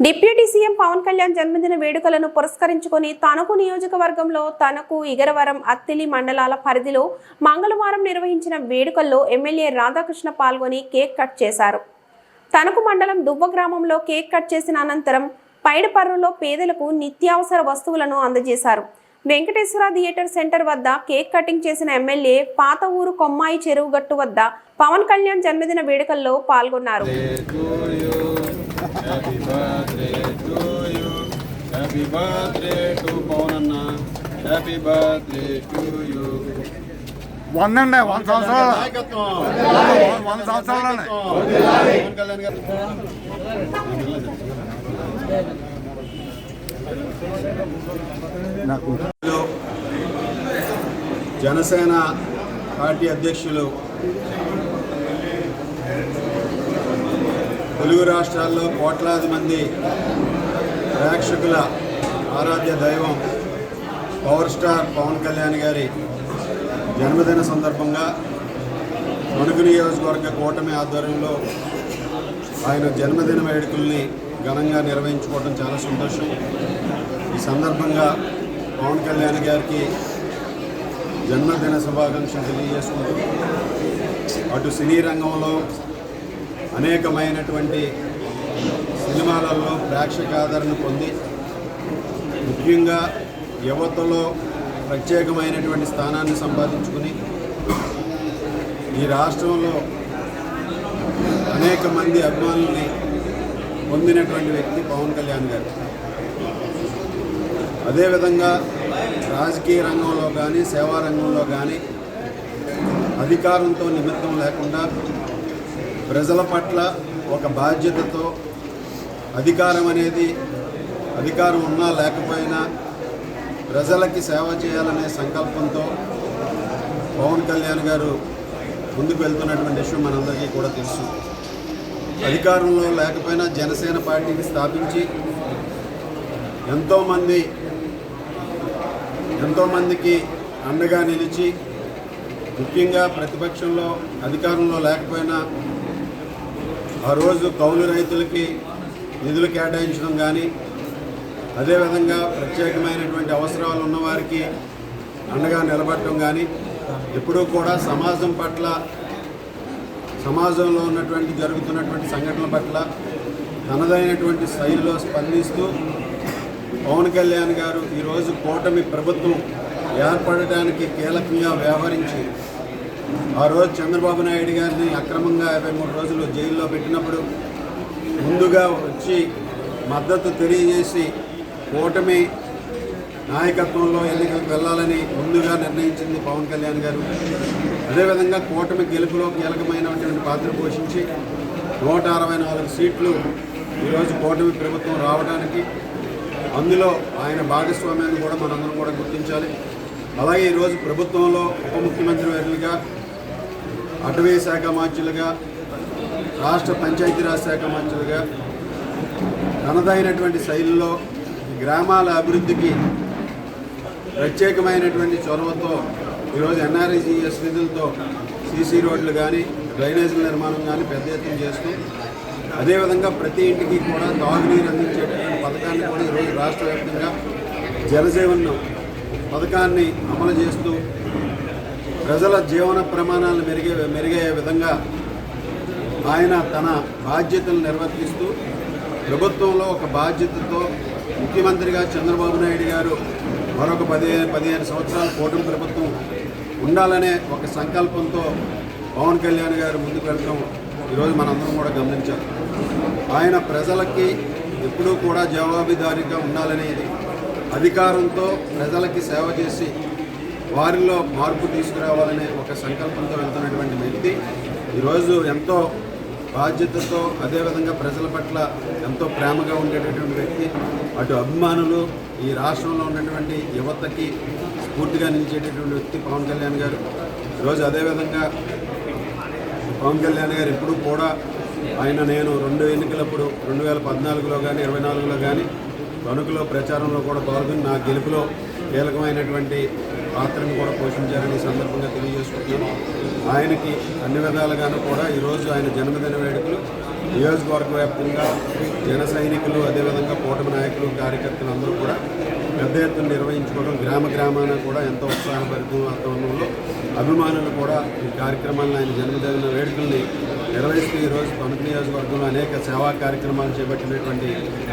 Deputy CM Pawan Kalyan జన్మదిన వేడుకలను పురస్కరించుకొని తణుకు నియోజకవర్గంలో తణుకు, ఇగరవరం, అత్తిలి మండలాల పరిధిలో మంగళవారం నిర్వహించిన వేడుకల్లో ఎమ్మెల్యే రాధాకృష్ణ పాల్గొని కేక్ కట్ చేశారు. తణుకు మండలం దువ్వ గ్రామంలో కేక్ కట్ చేసిన అనంతరం పైడపర్రులో పేదలకు నిత్యావసర వస్తువులను అందజేశారు. వెంకటేశ్వర థియేటర్ సెంటర్ వద్ద కేక్ కటింగ్ చేసిన ఎమ్మెల్యే పాత ఊరు కొమ్మాయి చెరువు గట్టు వద్ద పవన్ కళ్యాణ్ జన్మదిన వేడుకల్లో పాల్గొన్నారు. Happy birthday to you. Happy birthday to Pawananna. Happy birthday to you. వందండి 100 సంవత్సరాలు 100 సంవత్సరాలు జనసేన పార్టీ అధ్యక్షులు తెలుగు రాష్ట్రాల్లో కోట్లాది మంది ప్రేక్షకుల ఆరాధ్య దైవం పవర్ స్టార్ పవన్ కళ్యాణ్ గారి జన్మదిన సందర్భంగా తణుకు నియోజకవర్గ కూటమి ఆధ్వర్యంలో ఆయన జన్మదిన వేడుకల్ని ఘనంగా నిర్వహించుకోవడం చాలా సంతోషం. ఈ సందర్భంగా పవన్ కళ్యాణ్ గారికి జన్మదిన శుభాకాంక్షలు తెలియజేసుకుంటూ అటు సినీ రంగంలో అనేకమైనటువంటి సినిమాలలో ప్రేక్షక ఆదరణ పొంది ముఖ్యంగా యువతలో ప్రత్యేకమైనటువంటి స్థానాన్ని సంపాదించుకుని ఈ రాష్ట్రంలో అనేక మంది అభిమానుల్ని పొందినటువంటి వ్యక్తి పవన్ కళ్యాణ్ గారు. అదేవిధంగా రాజకీయ రంగంలో కానీ సేవా రంగంలో కానీ అధికారంతో నిమిత్తం లేకుండా ప్రజల పట్ల ఒక బాధ్యతతో అధికారం ఉన్నా లేకపోయినా ప్రజలకి సేవ చేయాలనే సంకల్పంతో పవన్ కళ్యాణ్ గారు ముందుకు వెళ్తున్నటువంటి విషయం మనందరికీ కూడా తెలుసు. అధికారంలో లేకపోయినా జనసేన పార్టీని స్థాపించి ఎంతోమందికి అండగా నిలిచి ముఖ్యంగా ప్రతిపక్షంలో అధికారంలో లేకపోయినా ఆ రోజు కౌలు రైతులకి నిధులు కేటాయించడం కానీ అదేవిధంగా ప్రత్యేకమైనటువంటి అవసరాలు ఉన్నవారికి అండగా నిలబడటం కానీ ఎప్పుడూ కూడా సమాజం పట్ల సమాజంలో జరుగుతున్నటువంటి సంఘటనల పట్ల తనదైనటువంటి శైలిలో స్పందిస్తూ పవన్ కళ్యాణ్ గారు ఈరోజు కూటమి ప్రభుత్వం ఏర్పడటానికి కీలకంగా వ్యవహరించి ఆ రోజు చంద్రబాబు నాయుడు గారిని అక్రమంగా 53 రోజులు జైల్లో పెట్టినప్పుడు ముందుగా వచ్చి మద్దతు తెలియజేసి కూటమి నాయకత్వంలో ఎన్నికలకు వెళ్ళాలని ముందుగా నిర్ణయించింది పవన్ కళ్యాణ్ గారు. అదేవిధంగా కూటమి గెలుపులో కీలకమైనటువంటి పాత్ర పోషించి 164 సీట్లు ఈరోజు కూటమి ప్రభుత్వం రావడానికి అందులో ఆయన భాగస్వామ్యాన్ని కూడా మనందరం కూడా గుర్తించాలి. అలాగే ఈరోజు ప్రభుత్వంలో ఉప ముఖ్యమంత్రి వర్యులుగా, అటవీ శాఖ మంత్రులుగా, రాష్ట్ర పంచాయతీరాజ్ శాఖ మంత్రులుగా తనదైనటువంటి శైలిలో గ్రామాల అభివృద్ధికి ప్రత్యేకమైనటువంటి చొరవతో ఈరోజు ఎన్ఆర్ఈజీఎస్ నిధులతో సీసీ రోడ్లు కానీ డ్రైనేజీల నిర్మాణం కానీ పెద్ద ఎత్తున చేస్తూ అదేవిధంగా ప్రతి ఇంటికి కూడా తాగునీరు అందించేటటువంటి పథకాన్ని కూడా ఈరోజు రాష్ట్ర వ్యాప్తంగా జలజీవన్ పథకాన్ని అమలు చేస్తూ ప్రజల జీవన ప్రమాణాలను మెరుగయ్యే విధంగా ఆయన తన బాధ్యతలు నిర్వర్తిస్తూ ప్రభుత్వంలో ఒక బాధ్యతతో ముఖ్యమంత్రిగా చంద్రబాబు నాయుడు గారు మరొక 15 సంవత్సరాల కూటమి ప్రభుత్వం ఉండాలనే ఒక సంకల్పంతో పవన్ కళ్యాణ్ గారు ముందుకు వెళ్ళడం ఈరోజు మనందరం కూడా గమనించాలి. ఆయన ప్రజలకి ఎప్పుడూ కూడా జవాబుదారీగా ఉండాలనేది, అధికారంతో ప్రజలకి సేవ చేసి వారిలో మార్పు తీసుకురావాలనే ఒక సంకల్పంతో వెళ్తున్నటువంటి వ్యక్తి ఈరోజు ఎంతో బాధ్యతతో అదేవిధంగా ప్రజల పట్ల ఎంతో ప్రేమగా ఉండేటటువంటి వ్యక్తి. అటు అభిమానులు, ఈ రాష్ట్రంలో ఉన్నటువంటి యువతకి స్ఫూర్తిగా నిలిచేటటువంటి వ్యక్తి పవన్ కళ్యాణ్ గారు. ఈరోజు అదేవిధంగా పవన్ కళ్యాణ్ గారు ఎప్పుడూ కూడా నేను 2 ఎన్నికలప్పుడు 2014లో కానీ 24లో కానీ తణుకులో ప్రచారంలో కూడా పాల్గొని నా గెలుపులో కీలకమైనటువంటి పాత్రను కూడా పోషించారని సందర్భంగా తెలియజేసుకుంటున్నాను. ఆయనకి అన్ని విధాలుగాను కూడా ఈరోజు ఆయన జన్మదిన వేడుకలు నియోజకవర్గ వ్యాప్తంగా జన సైనికులు, అదేవిధంగా కూటమి నాయకులు, కార్యకర్తలు అందరూ కూడా పెద్ద ఎత్తున నిర్వహించుకోవడం, గ్రామ గ్రామాన కూడా ఎంతో ఉత్సాహభరితం వాతావరణంలో అభిమానులు కూడా ఈ కార్యక్రమాలను, ఆయన జన్మదిన వేడుకల్ని నిర్వహిస్తూ ఈరోజు తణుకు నియోజకవర్గంలో అనేక సేవా కార్యక్రమాలు చేపట్టినటువంటి